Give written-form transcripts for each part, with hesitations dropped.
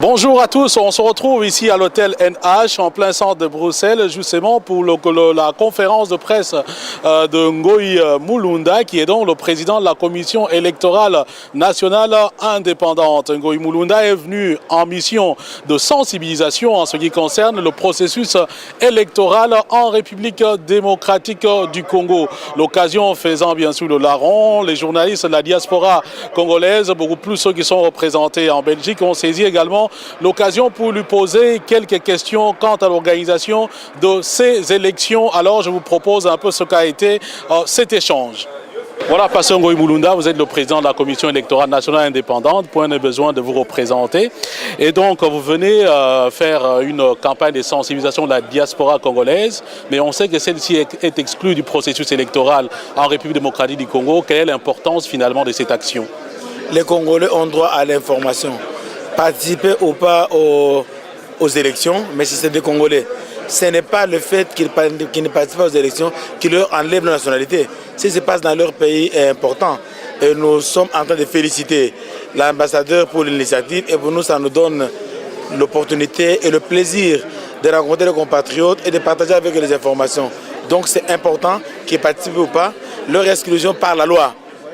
Bonjour à tous, on se retrouve ici à l'hôtel NH en plein centre de Bruxelles justement pour la conférence de presse de Ngoï Mulunda qui est donc le président de la commission électorale nationale indépendante. Ngoï Mulunda est venu en mission de sensibilisation en ce qui concerne le processus électoral en République démocratique du Congo. L'occasion faisant bien sûr le larron, les journalistes de la diaspora congolaise, beaucoup plus ceux qui sont représentés en Belgique, ont saisi également l'occasion pour lui poser quelques questions quant à l'organisation de ces élections. Alors je vous propose un peu ce qu'a été cet échange. Voilà, Pasteur Ngoï Mulunda, vous êtes le président de la commission électorale nationale indépendante, point de besoin de vous représenter. Et donc vous venez faire une campagne de sensibilisation de la diaspora congolaise, mais on sait que celle-ci est exclue du processus électoral en République démocratique du Congo. Quelle est l'importance finalement de cette action? Les Congolais ont droit à l'information. Participer ou pas aux élections, mais si c'est des Congolais, ce n'est pas le fait qu'ils ne participent pas aux élections qui leur enlève la nationalité. Ce qui se passe dans leur pays est important. Et nous sommes en train de féliciter l'ambassadeur pour l'initiative et pour nous, ça nous donne l'opportunité et le plaisir de rencontrer les compatriotes et de partager avec eux les informations. Donc c'est important qu'ils participent ou pas. Leur exclusion par la loi,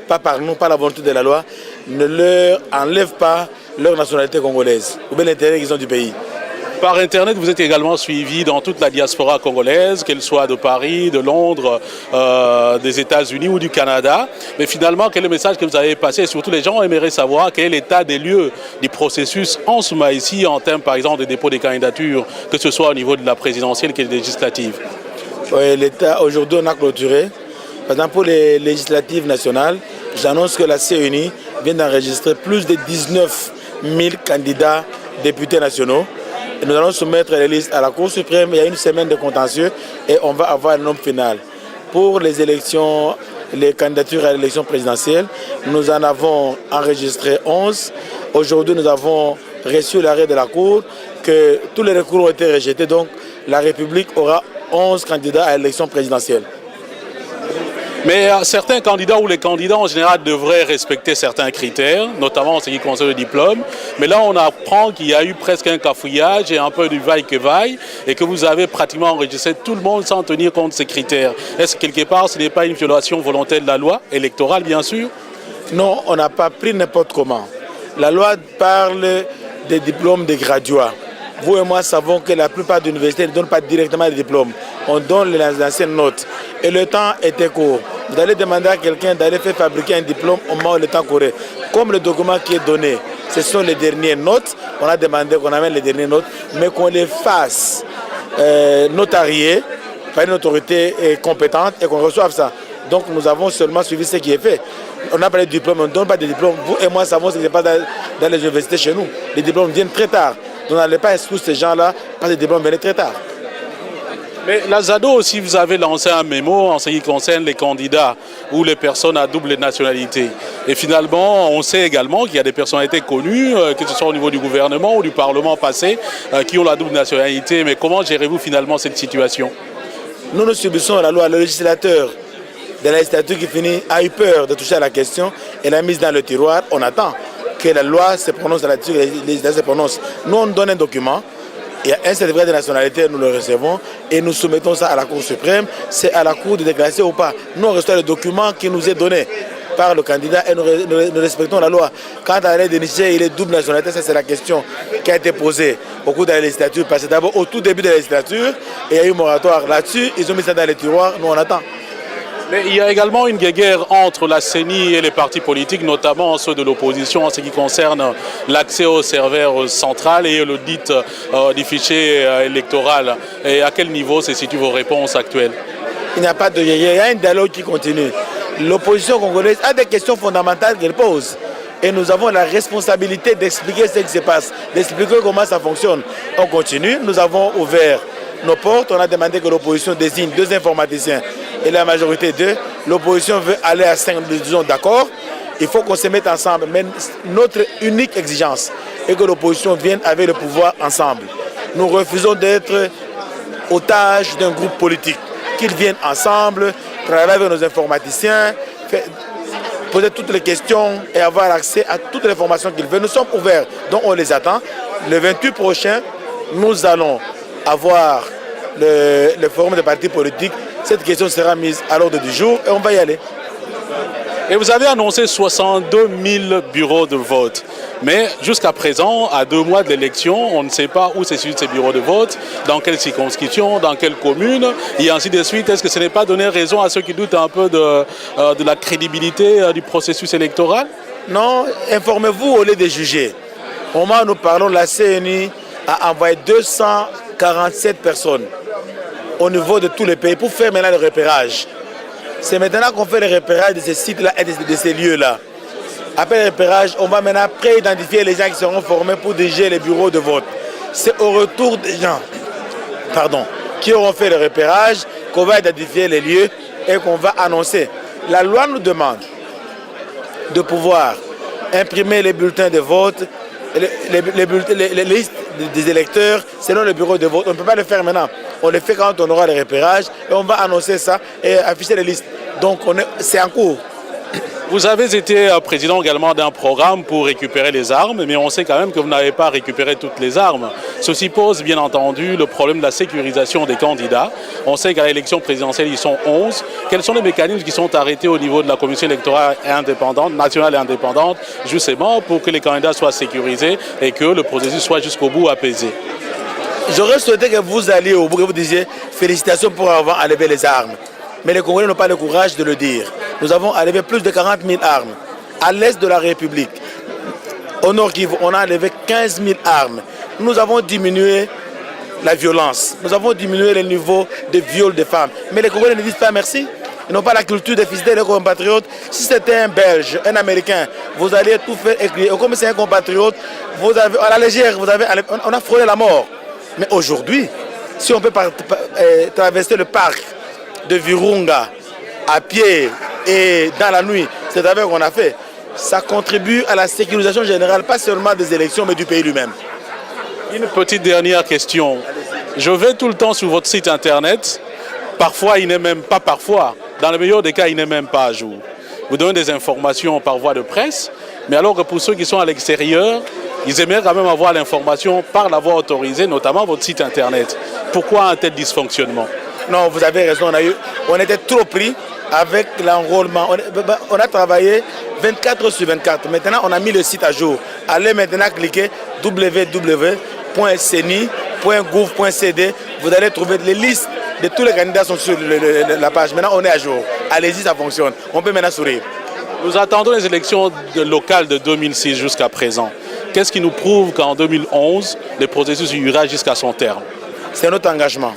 pas par nous, par la volonté de la loi, ne leur enlève pas leur nationalité congolaise ou bien l'intérêt qu'ils ont du pays. Par Internet, vous êtes également suivi dans toute la diaspora congolaise, qu'elle soit de Paris, de Londres, des États-Unis ou du Canada. Mais finalement, quel est le message que vous avez passé? Et surtout, les gens aimeraient savoir quel est l'état des lieux du processus en ce moment ici, en termes par exemple de dépôt des candidatures, que ce soit au niveau de la présidentielle que législative. Oui, l'État, aujourd'hui, on a clôturé. Par exemple, pour les législatives nationales, j'annonce que la CENI vient d'enregistrer plus de 19 000 candidats députés nationaux. Et nous allons soumettre les listes à la Cour suprême. Il y a une semaine de contentieux et on va avoir un nombre final. Pour les élections, les candidatures à l'élection présidentielle, nous en avons enregistré 11. Aujourd'hui, nous avons reçu l'arrêt de la Cour que tous les recours ont été rejetés. Donc, la République aura 11 candidats à l'élection présidentielle. Mais certains candidats ou les candidats en général devraient respecter certains critères, notamment en ce qui concerne le diplôme. Mais là, on apprend qu'il y a eu presque un cafouillage et un peu du vaille-que-vaille et que vous avez pratiquement enregistré tout le monde sans tenir compte de ces critères. Est-ce que quelque part, ce n'est pas une violation volontaire de la loi électorale, bien sûr? Non, on n'a pas pris n'importe comment. La loi parle des diplômes des graduats. Vous et moi savons que la plupart des universités ne donnent pas directement des diplômes. On donne les anciennes notes. Et le temps était court. Vous allez demander à quelqu'un d'aller faire fabriquer un diplôme au moment où le temps courait. Comme le document qui est donné, ce sont les dernières notes. On a demandé qu'on amène les dernières notes, mais qu'on les fasse notarier par une autorité compétente et qu'on reçoive ça. Donc nous avons seulement suivi ce qui est fait. On n'a pas de diplôme, on ne donne pas de diplôme. Vous et moi savons ce qui se passe dans les universités chez nous. Les diplômes viennent très tard. On n'allait pas exclure ces gens-là parce que les diplômes venaient très tard. Mais la ZADO aussi, vous avez lancé un mémo en ce qui concerne les candidats ou les personnes à double nationalité. Et finalement, on sait également qu'il y a des personnalités connues, que ce soit au niveau du gouvernement ou du Parlement passé, qui ont la double nationalité. Mais comment gérez-vous finalement cette situation? Nous subissons la loi. Le législateur de la législature qui finit a eu peur de toucher à la question et l'a mise dans le tiroir. On attend que la loi se prononce là-dessus, que les législateurs se prononcent. Nous, on donne un document. Il y a un certificat de nationalité, nous le recevons et nous soumettons ça à la Cour suprême. C'est à la Cour de déclarer ou pas. Nous, on reçoit le document qui nous est donné par le candidat et nous respectons la loi. Quant à l'aide de Niger, il est double nationalité, ça c'est la question qui a été posée au cours de la législature. Parce que d'abord, au tout début de la législature, il y a eu un moratoire là-dessus, ils ont mis ça dans les tiroirs, nous on attend. Mais il y a également une guerre entre la CENI et les partis politiques, notamment ceux de l'opposition en ce qui concerne l'accès au serveur central et le dit du fichier électoral. Et à quel niveau se situent vos réponses actuelles? Il n'y a pas de guerre, il y a un dialogue qui continue. L'opposition congolaise a des questions fondamentales qu'elle pose. Et nous avons la responsabilité d'expliquer ce qui se passe, d'expliquer comment ça fonctionne. On continue, nous avons ouvert nos portes, on a demandé que l'opposition désigne 2 informaticiens et la majorité 2. L'opposition veut aller à 5, nous disons d'accord, il faut qu'on se mette ensemble. Mais notre unique exigence est que l'opposition vienne avec le pouvoir ensemble. Nous refusons d'être otages d'un groupe politique. Qu'ils viennent ensemble, travailler avec nos informaticiens, poser toutes les questions et avoir accès à toutes les informations qu'ils veulent. Nous sommes ouverts, donc on les attend. Le 28 prochain, nous allons avoir le forum des partis politiques. Cette question sera mise à l'ordre du jour et on va y aller. Et vous avez annoncé 62 000 bureaux de vote. Mais jusqu'à présent, à 2 mois de l'élection, on ne sait pas où se situent ces bureaux de vote, dans quelle circonscription, dans quelle commune, et ainsi de suite. Est-ce que ce n'est pas donner raison à ceux qui doutent un peu de la crédibilité du processus électoral? Non, informez-vous au lieu de juger. Au moment où nous parlons, la CNI a envoyé 247 personnes au niveau de tous les pays pour faire maintenant le repérage. C'est maintenant qu'on fait le repérage de ces sites-là et de ces lieux-là. Après le repérage, on va maintenant pré-identifier les gens qui seront formés pour diriger les bureaux de vote. C'est au retour des gens qui auront fait le repérage qu'on va identifier les lieux et qu'on va annoncer. La loi nous demande de pouvoir imprimer les bulletins de vote, les listes des électeurs selon le bureau de vote. On ne peut pas le faire maintenant. On le fait quand on aura le repérage et on va annoncer ça et afficher les listes. Donc c'est en cours. Vous avez été président également d'un programme pour récupérer les armes, mais on sait quand même que vous n'avez pas récupéré toutes les armes. Ceci pose bien entendu le problème de la sécurisation des candidats. On sait qu'à l'élection présidentielle, ils sont 11. Quels sont les mécanismes qui sont arrêtés au niveau de la commission électorale indépendante, nationale et indépendante, justement pour que les candidats soient sécurisés et que le processus soit jusqu'au bout apaisé? J'aurais souhaité que vous alliez au bout, que vous disiez félicitations pour avoir enlevé les armes. Mais les Congolais n'ont pas le courage de le dire. Nous avons enlevé plus de 40 000 armes à l'est de la République. Au nord Kivu, on a enlevé 15 000 armes. Nous avons diminué la violence. Nous avons diminué le niveau de viol des femmes. Mais les Congolais ne disent pas merci. Ils n'ont pas la culture de féliciter leurs compatriotes. Si c'était un Belge, un Américain, vous allez tout faire écrire. Comme c'est un compatriote, vous avez, à la légère, on a frôlé la mort. Mais aujourd'hui, si on peut traverser le parc de Virunga à pied et dans la nuit, c'est avec qu'on a fait. Ça contribue à la sécurisation générale, pas seulement des élections, mais du pays lui-même. Une petite dernière question. Je vais tout le temps sur votre site internet. Parfois, il n'est même pas parfois. Dans le meilleur des cas, il n'est même pas à jour. Vous donnez des informations par voie de presse, mais alors que pour ceux qui sont à l'extérieur, ils aimeraient quand même avoir l'information par la voie autorisée, notamment votre site internet. Pourquoi un tel dysfonctionnement? Non, vous avez raison, on était trop pris avec l'enrôlement. On a travaillé 24 heures sur 24. Maintenant, on a mis le site à jour. Allez maintenant cliquer www.ceni.gouv.cd. Vous allez trouver les listes de tous les candidats qui sont sur la page. Maintenant, on est à jour. Allez-y, ça fonctionne. On peut maintenant sourire. Nous attendons les élections locales de 2006 jusqu'à présent. Qu'est-ce qui nous prouve qu'en 2011, le processus ira jusqu'à son terme? C'est notre engagement.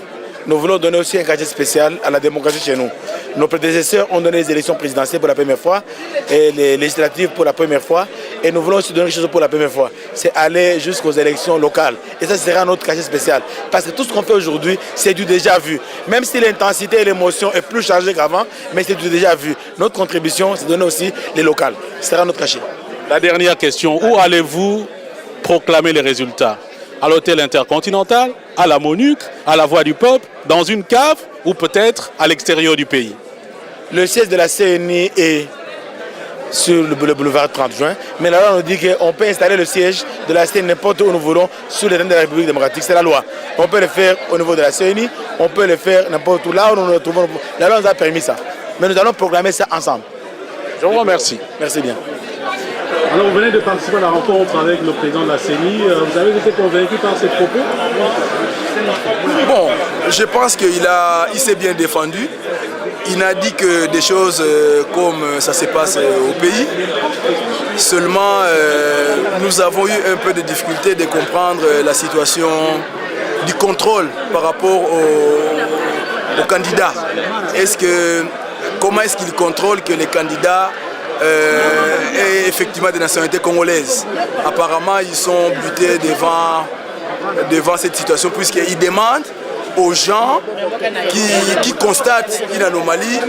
Nous voulons donner aussi un cachet spécial à la démocratie chez nous. Nos prédécesseurs ont donné les élections présidentielles pour la première fois et les législatives pour la première fois. Et nous voulons aussi donner quelque chose pour la première fois. C'est aller jusqu'aux élections locales. Et ça sera notre cachet spécial. Parce que tout ce qu'on fait aujourd'hui, c'est du déjà vu. Même si l'intensité et l'émotion est plus chargée qu'avant, mais c'est du déjà vu. Notre contribution, c'est de donner aussi les locales. Ce sera notre cachet. La dernière question, où allez-vous proclamer les résultats? À l'hôtel Intercontinental, à la MONUC, à la Voix du Peuple, dans une cave ou peut-être à l'extérieur du pays? Le siège de la CNI est sur le boulevard 30 juin, mais la loi nous dit qu'on peut installer le siège de la CNI n'importe où nous voulons sur les terrains de la République démocratique. C'est la loi. On peut le faire au niveau de la CNI, on peut le faire n'importe où, là où nous nous trouvons. La loi nous a permis ça. Mais nous allons proclamer ça ensemble. Je vous remercie. Merci bien. Alors, vous venez de participer à la rencontre avec le président de la CENI. Vous avez été convaincu par ses propos? Bon, je pense qu'il s'est bien défendu. Il n'a dit que des choses comme ça se passe au pays. Seulement, nous avons eu un peu de difficulté de comprendre la situation du contrôle par rapport aux candidats. Comment est-ce qu'il contrôle que les candidats aient effectivement des nationalités congolaises? Apparemment, ils sont butés devant cette situation puisqu'ils demandent aux gens qui constatent une anomalie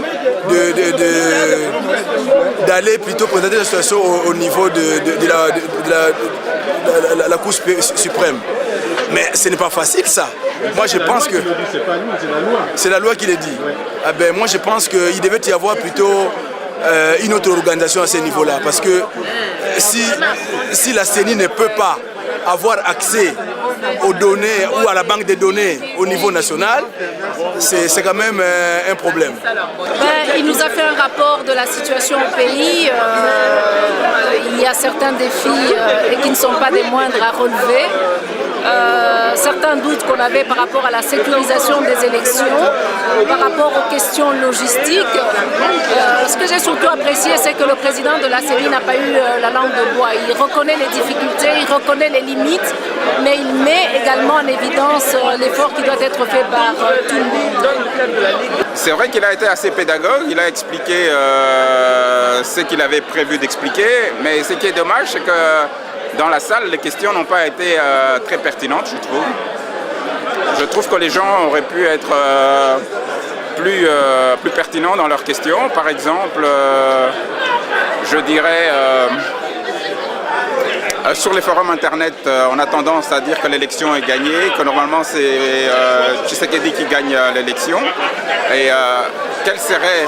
d'aller plutôt présenter la situation au niveau de la Cour suprême. Mais ce n'est pas facile ça. Moi je pense que c'est la loi qui le dit. Ah ben, moi je pense qu'il devait y avoir plutôt une autre organisation à ce niveau-là. Parce que si la CENI ne peut pas avoir accès aux données ou à la banque des données au niveau national, c'est quand même un problème. Il nous a fait un rapport de la situation au pays. Il y a certains défis et qui ne sont pas des moindres à relever. Certains doutes qu'on avait par rapport à la sécurisation des élections, par rapport aux questions logistiques. Ce que j'ai surtout apprécié, c'est que le président de la CENI n'a pas eu la langue de bois. Il reconnaît les difficultés, il reconnaît les limites, mais il met également en évidence l'effort qui doit être fait par tout le monde. C'est vrai qu'il a été assez pédagogue, il a expliqué ce qu'il avait prévu d'expliquer, mais ce qui est dommage, c'est que dans la salle, les questions n'ont pas été très pertinentes, je trouve. Je trouve que les gens auraient pu être plus pertinents dans leurs questions. Par exemple, je dirais, sur les forums internet, on a tendance à dire que l'élection est gagnée, que normalement c'est Tshisekedi qui gagne l'élection. Et quelle serait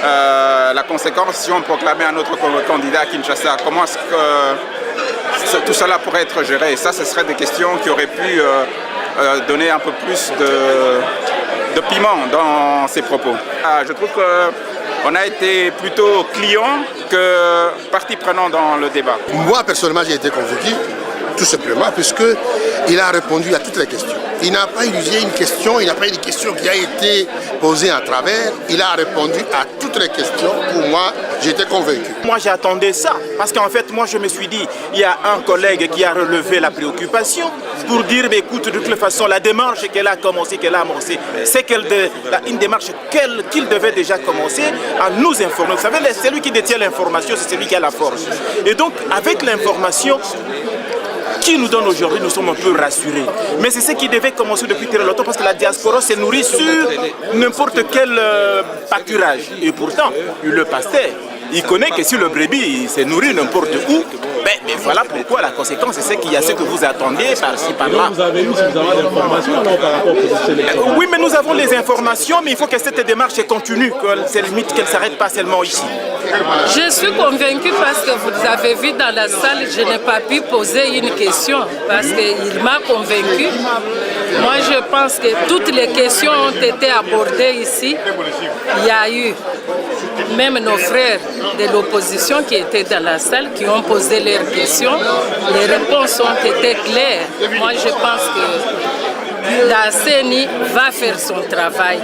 la conséquence si on proclamait un autre candidat à Kinshasa? Comment est-ce que tout cela pourrait être géré? Et ça, ce seraient des questions qui auraient pu donner un peu plus de piment dans ces propos. Je trouve qu'on a été plutôt client que partie prenante dans le débat. Moi, personnellement, j'ai été convaincu, tout simplement, puisqu'il a répondu à toutes les questions. Il n'a pas utilisé une question, il n'a pas une question qui a été posée à travers. Il a répondu à toutes les questions. Pour moi, j'étais convaincu. Moi, j'attendais ça. Parce qu'en fait, moi, je me suis dit, il y a un collègue qui a relevé la préoccupation pour dire, mais écoute, de toute façon, la démarche qu'elle a commencé, qu'elle a amorcée, c'est une démarche qu'il devait déjà commencer à nous informer. Vous savez, celui qui détient l'information, c'est celui qui a la force. Et donc, avec l'information qui nous donne aujourd'hui, nous sommes un peu rassurés. Mais c'est ce qui devait commencer depuis très longtemps parce que la diaspora s'est nourrie sur n'importe quel pâturage. Et pourtant, le pasteur, il connaît que si le brebis s'est nourri n'importe où, mais voilà pourquoi la conséquence, c'est qu'il y a ce que vous attendiez par-ci, par-là. Vous avez eu suffisamment d'informations par rapport aux élections? Oui, mais nous avons les informations, mais il faut que cette démarche continue, que c'est limite qu'elle ne s'arrête pas seulement ici. Je suis convaincue parce que vous avez vu dans la salle, je n'ai pas pu poser une question parce qu'il m'a convaincue. Moi, je pense que toutes les questions ont été abordées ici. Il y a eu même nos frères de l'opposition qui étaient dans la salle, qui ont posé leurs questions. Les réponses ont été claires. Moi, je pense que la CENI va faire son travail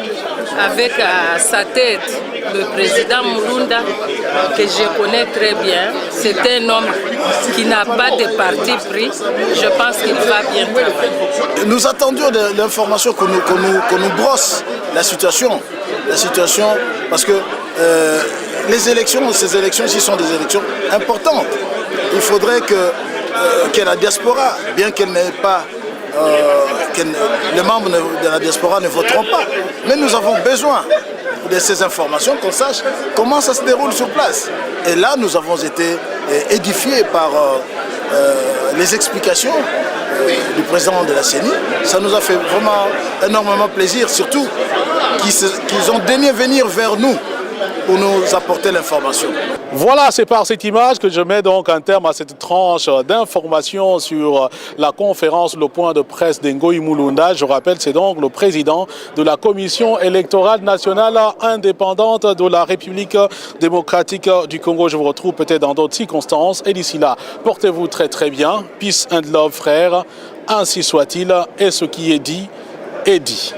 avec à sa tête le président Mulunda, que je connais très bien. C'est un homme qui n'a pas de parti pris. Je pense qu'il va bien travailler. Nous attendions de l'information qu'on nous brosse la situation parce que les élections, ces élections-ci sont des élections importantes. Il faudrait que la diaspora, bien qu'elle n'ait pas que les membres de la diaspora ne voteront pas. Mais nous avons besoin de ces informations, qu'on sache comment ça se déroule sur place. Et là, nous avons été édifiés par les explications du président de la CENI. Ça nous a fait vraiment énormément plaisir, surtout qu'ils ont daigné venir vers nous pour nous apporter l'information. Voilà, c'est par cette image que je mets donc un terme à cette tranche d'information sur la conférence, le point de presse d'Ngoi Mulunda. Je rappelle, c'est donc le président de la Commission électorale nationale indépendante de la République démocratique du Congo. Je vous retrouve peut-être dans d'autres circonstances. Et d'ici là, portez-vous très très bien. Peace and love, frères. Ainsi soit-il. Et ce qui est dit, est dit.